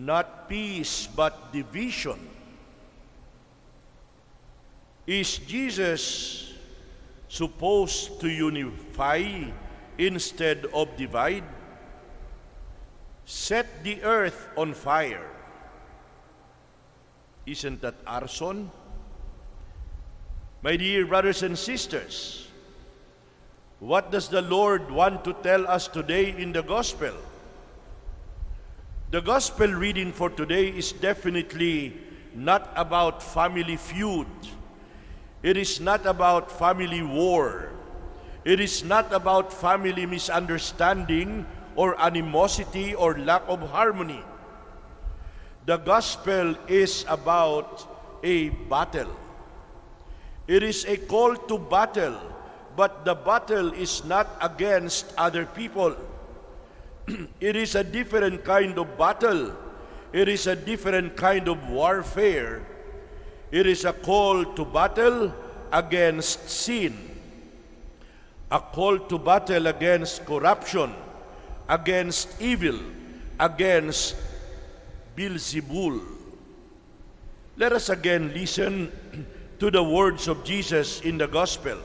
not peace but division. Is Jesus supposed to unify instead of divide? Set the earth on fire. Isn't that arson? My dear brothers and sisters, what does the Lord want to tell us today in the gospel? The gospel reading for today is definitely not about family feud. It is not about family war. It is not about family misunderstanding or animosity or lack of harmony. The gospel is about a battle. It is a call to battle, but the battle is not against other people. It is a different kind of battle. It is a different kind of warfare. It is a call to battle against sin, a call to battle against corruption, against evil, against Beelzebul. Let us again listen to the words of Jesus in the gospel.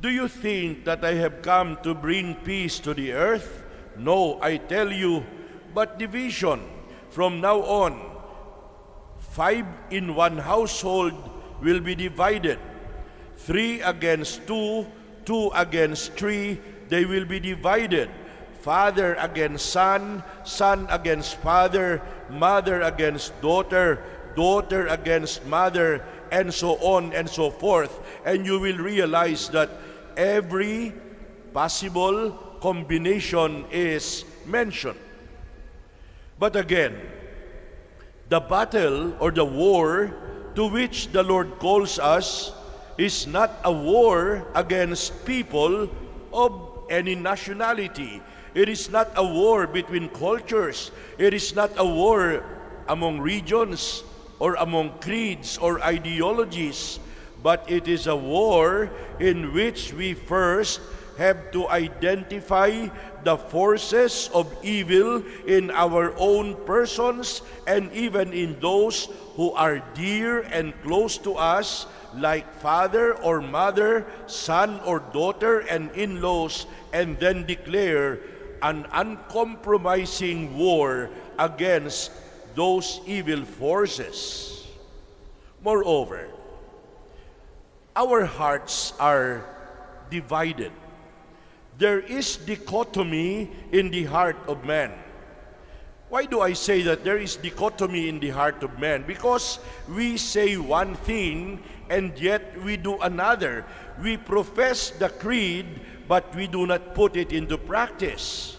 Do you think that I have come to bring peace to the earth? No, I tell you, but division. From now on, 5 in one household will be divided. 3 against 2, 2 against 3, they will be divided. Father against son, son against father, mother against daughter, daughter against mother, and so on and so forth. And you will realize that every possible combination is mentioned. But again, the battle or the war to which the Lord calls us is not a war against people of any nationality. It is not a war between cultures. It is not a war among regions or among creeds or ideologies, but it is a war in which we first have to identify the forces of evil in our own persons and even in those who are dear and close to us, like father or mother, son or daughter, and in-laws, and then declare an uncompromising war against those evil forces. Moreover, our hearts are divided. There is dichotomy in the heart of man. Why do I say that there is dichotomy in the heart of man? Because we say one thing and yet we do another. We profess the creed, but we do not put it into practice.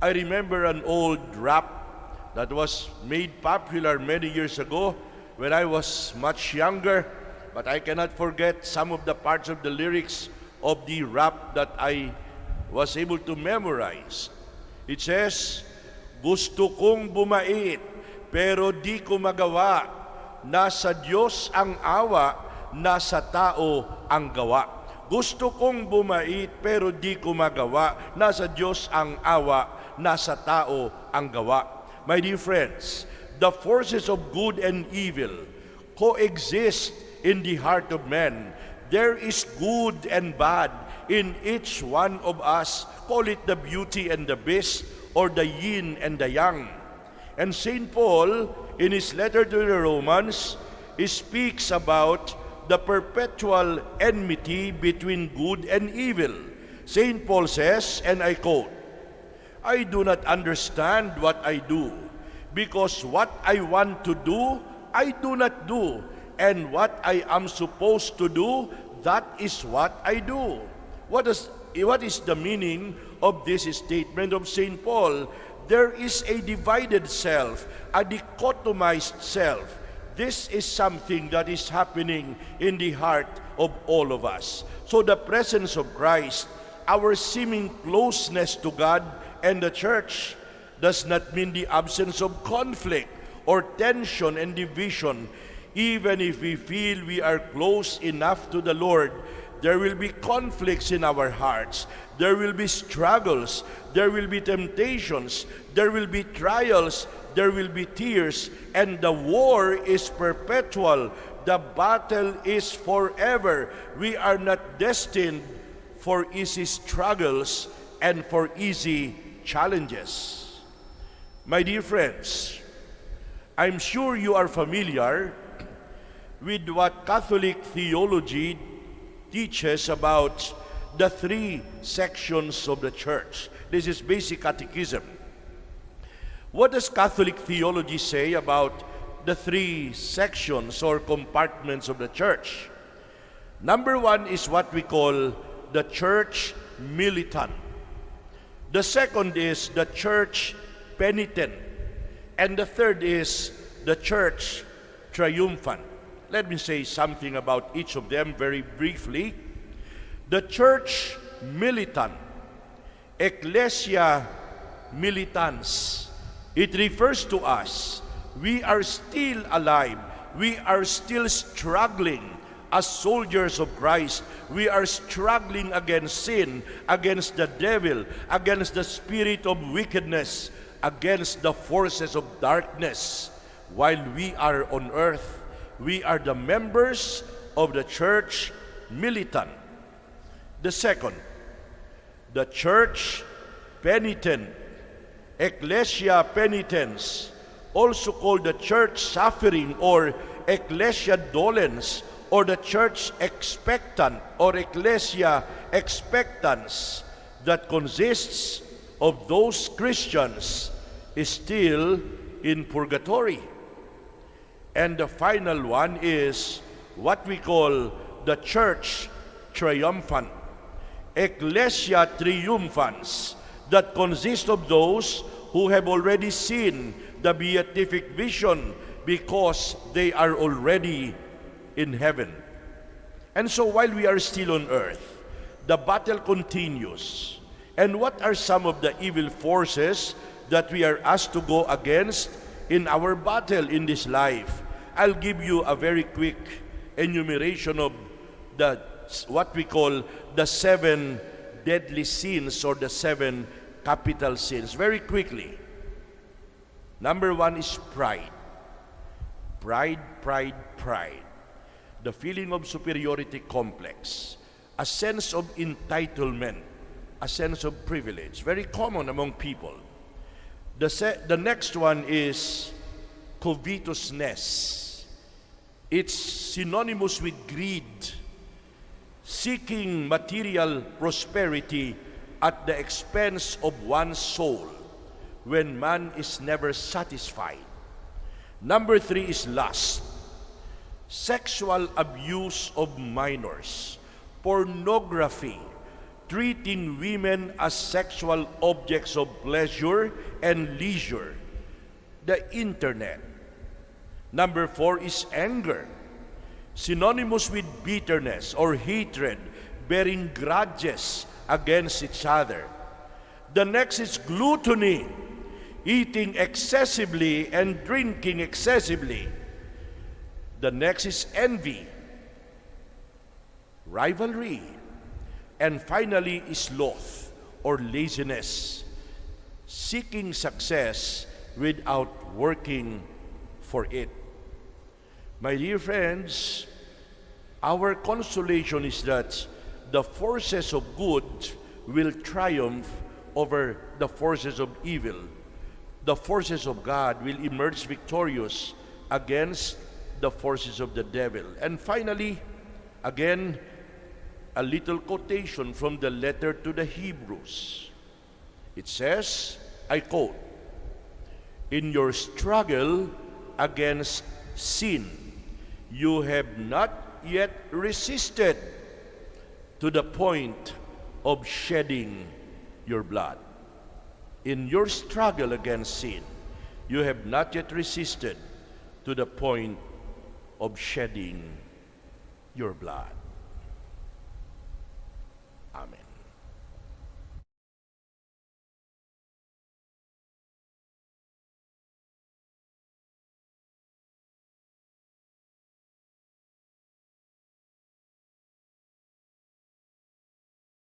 I remember an old rap that was made popular many years ago when I was much younger, but I cannot forget some of the parts of the lyrics of the rap that I was able to memorize. It says, "Gusto kong bumait, pero di ko magawa. Nasa Diyos ang awa, nasa tao ang gawa." Gusto kong bumait, pero di ko magawa. Nasa Diyos ang awa, nasa tao ang gawa. My dear friends, the forces of good and evil coexist in the heart of man. There is good and bad in each one of us. Call it the beauty and the beast, or the yin and the yang. And St. Paul, in his letter to the Romans, speaks about the perpetual enmity between good and evil. St. Paul says, and I quote, "I do not understand what I do, because what I want to do, I do not do, and what I am supposed to do, that is what I do." What is the meaning of this statement of St. Paul? There is a divided self, a dichotomized self. This is something that is happening in the heart of all of us. So the presence of Christ, our seeming closeness to God and the church, does not mean the absence of conflict or tension and division. Even if we feel we are close enough to the Lord, There will be conflicts in our hearts. There will be struggles. There will be temptations. There will be trials. There will be tears. And the war is perpetual. The battle is forever. We are not destined for easy struggles and for easy challenges. My dear friends, I'm sure you are familiar with what Catholic theology teaches about the three sections of the church. This is basic catechism. What does Catholic theology say about the three sections or compartments of the church? Number one is what we call the church militant. The second is the church penitent. And the third is the church triumphant. Let me say something about each of them very briefly. The church militant, ecclesia militans, it refers to us. We are still alive. We are still struggling as soldiers of Christ. We are struggling against sin, against the devil, against the spirit of wickedness, against the forces of darkness. While we are on earth, we are the members of the church militant. The second, the church penitent, ecclesia penitens, also called the church suffering or ecclesia dolens, or the church expectant or ecclesia expectans, that consists of those Christians still in purgatory. And the final one is what we call the church triumphant, ecclesia triumphans, that consist of those who have already seen the beatific vision because they are already in heaven. And so while we are still on earth, the battle continues. And what are some of the evil forces that we are asked to go against in our battle in this life? I'll give you a very quick enumeration of what we call the 7 deadly sins or the 7 capital sins. Very quickly. Number 1 is pride. Pride. The feeling of superiority complex. A sense of entitlement. A sense of privilege. Very common among people. The next one is covetousness. It's synonymous with greed. Seeking material prosperity at the expense of one's soul when man is never satisfied. Number 3 is lust. Sexual abuse of minors. Pornography. Treating women as sexual objects of pleasure and leisure. The internet. Number 4 is anger. Synonymous with bitterness or hatred, bearing grudges against each other. The next is gluttony, eating excessively and drinking excessively. The next is envy, rivalry, and finally is sloth or laziness, seeking success without working for it. My dear friends, our consolation is that the forces of good will triumph over the forces of evil. The forces of God will emerge victorious against the forces of the devil. And finally, again, a little quotation from the letter to the Hebrews. It says, I quote, "In your struggle against sin, you have not yet resisted to the point of shedding your blood." In your struggle against sin, you have not yet resisted to the point of shedding your blood. Amen.